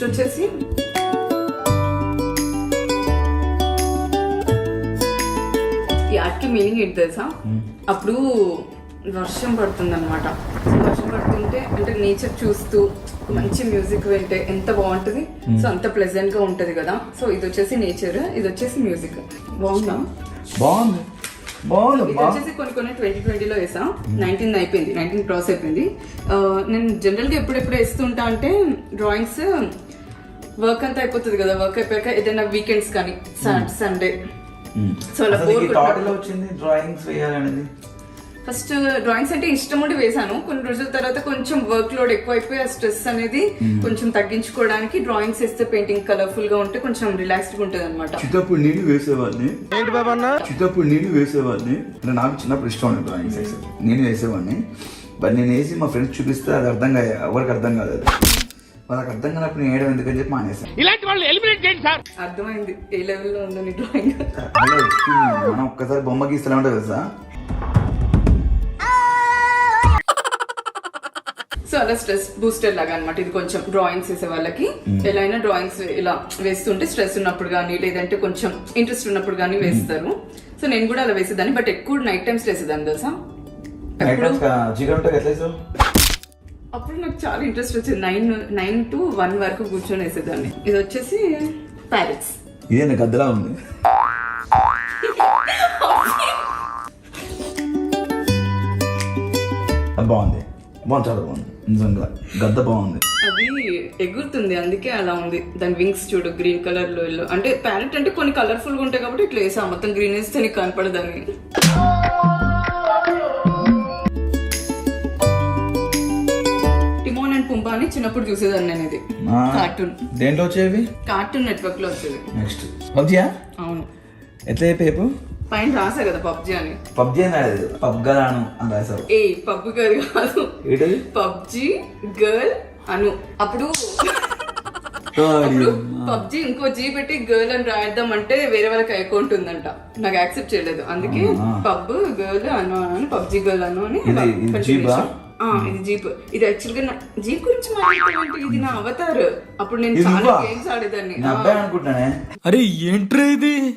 Next వచ్చేసి ఈ ఆర్ట్కి meaning ఏంటి తెలుసా? అప్పుడు వర్షం పడుతుంది అనమాట. వర్షం పడుతుంటే అంటే నేచర్ చూస్తూ మంచి మ్యూజిక్ వింటే ఎంత బాగుంటుంది. సో అంత ప్లెజెంట్ గా ఉంటది కదా. సో ఇది వచ్చేసి నేచర్, ఇది వచ్చేసి మ్యూజిక్. బాగుందా? బాగుంది. ఇది వచ్చేసి కొన్ని 2020లో వేసా. 19 అయిపోయింది, 19 క్రాస్ అయిపోయింది. నేను జనరల్ గా ఎప్పుడెప్పుడు వేస్తుంటా అంటే డ్రాయింగ్స్ వర్క్ అంతా అయిపోతుంది కదా. వర్క్ అయిపోయాక ఏదైనా వీకెండ్స్ కానీ సండే సో అలా డ్రాయింగ్స్ వేయాలనేది. ఫస్ట్ డ్రాయింగ్స్ అంటే ఇష్టం ఉండి వేసాను. కొన్ని రోజుల తర్వాత కొంచెం వర్క్ లోడ్ ఎక్కువైపోయి ఆ స్ట్రెస్ అనేది కొంచెం తగ్గించుకోవడానికి డ్రాయింగ్స్ వేస్తే పెయింటింగ్ కలర్ఫుల్ గా ఉంటే కొంచెం రిలాక్స్డ్ గా ఉంటది అనమాట. చిన్నప్పుడు నేను వేసేవాడిని. ఏంటి బాబా అన్న? చిన్నప్పుడు నేను వేసేవాడిని. నాకు చిన్నప్పుడు ఇష్టం ఉంది డ్రాయింగ్స్ వేసేది. నేను వేసేవాడిని. బట్ నేను వేసి మా ఫ్రెండ్స్ చూపిస్తే అది అర్థం కాదు, ఎవరికి అర్థం కాదు. వాళ్ళకి అర్థం కానప్పుడు నేను వేయడం ఎందుకని చెప్పి మానేసాను. ఇలాంటి వాళ్ళు ఎలిమినేట్ చేయండి సార్. అర్థమైంది ఏ లెవెల్లో ఉందో నీ డ్రాయింగ్. మనం ఒక్కసారి బొమ్మ గీస్తూనే ఉంటుంది తెలుసా. సో అలా స్ట్రెస్ బూస్టర్ లాగా అనమాట. ఇది కొంచెం డ్రాయింగ్స్ వేసే వాళ్ళకి ఎలా అయినా డ్రాయింగ్స్ ఇలా వేస్తుంటే స్ట్రెస్ ఉన్నప్పుడు కానీ లేదంటే కొంచెం ఇంట్రెస్ట్ ఉన్నప్పుడు కానీ వేస్తారు. సో నేను కూడా అలా వేసేదాన్ని. బట్ ఎక్కువ నైట్ టైమ్స్ వేసేదాన్ని తెలుసా. అప్పుడు నాకు చాలా ఇంట్రెస్ట్ వచ్చింది. 9 to 1 వరకు కూర్చొని వేసేదాన్ని. ఇది వచ్చేసి ప్యారెట్స్. ఇదే గద్దలా ఉంది. బాగుంది, చాలా బాగుంది నిజంగా. గద్ద బాగుంది. అది ఎగురుతుంది అందుకే అలా ఉంది. దాని వింగ్స్ చూడు గ్రీన్ కలర్ లో ఎల్లో. అంటే ప్యారెట్ అంటే కొన్ని కలర్ఫుల్ గా ఉంటాయి కాబట్టి ఇట్లా వేసా. మొత్తం గ్రీన్ వేస్తే నీకు కనపడదని. టిమోన్ అండ్ పుంబా అని చిన్నప్పుడు చూసేదాన్ని నేను. ఇది కార్టూన్. దేంట్లో వచ్చేవి? కార్టూన్ నెట్వర్క్ లో వచ్చేది. నెక్స్ట్ పబ్జీయా? అవును. ఎట్లా చెప్పేపు? పైన రాసా కదా పబ్జీ అని. పబ్జీ అని రాలేదు, పబ్గలాను అని రాసావు. ఏ పబ్ గర్ల్ కాదు, పబ్జీ గర్ల్ అను. అప్పుడు పబ్జీ ఇంకో జీ పెట్టి గర్ల్ అని రాయిద్దాం అంటే వేరే వాళ్ళకి అకౌంట్ ఉందంట. నాకు యాక్సెప్ట్ చేయలేదు. అందుకే పబ్ గర్ల్ అను అని పబ్జీ గర్ల్ అను అని. ఇది జీప్. ఇది యాక్చువల్ గా జీప్ గురించి మాట్లాడుతుంటే ఇది నా అవతార్. అప్పుడు నేను చాలా గేమ్స్ ఆడేదాన్ని. అనుకుంటానే. అరే ఏంట్రా ఇది?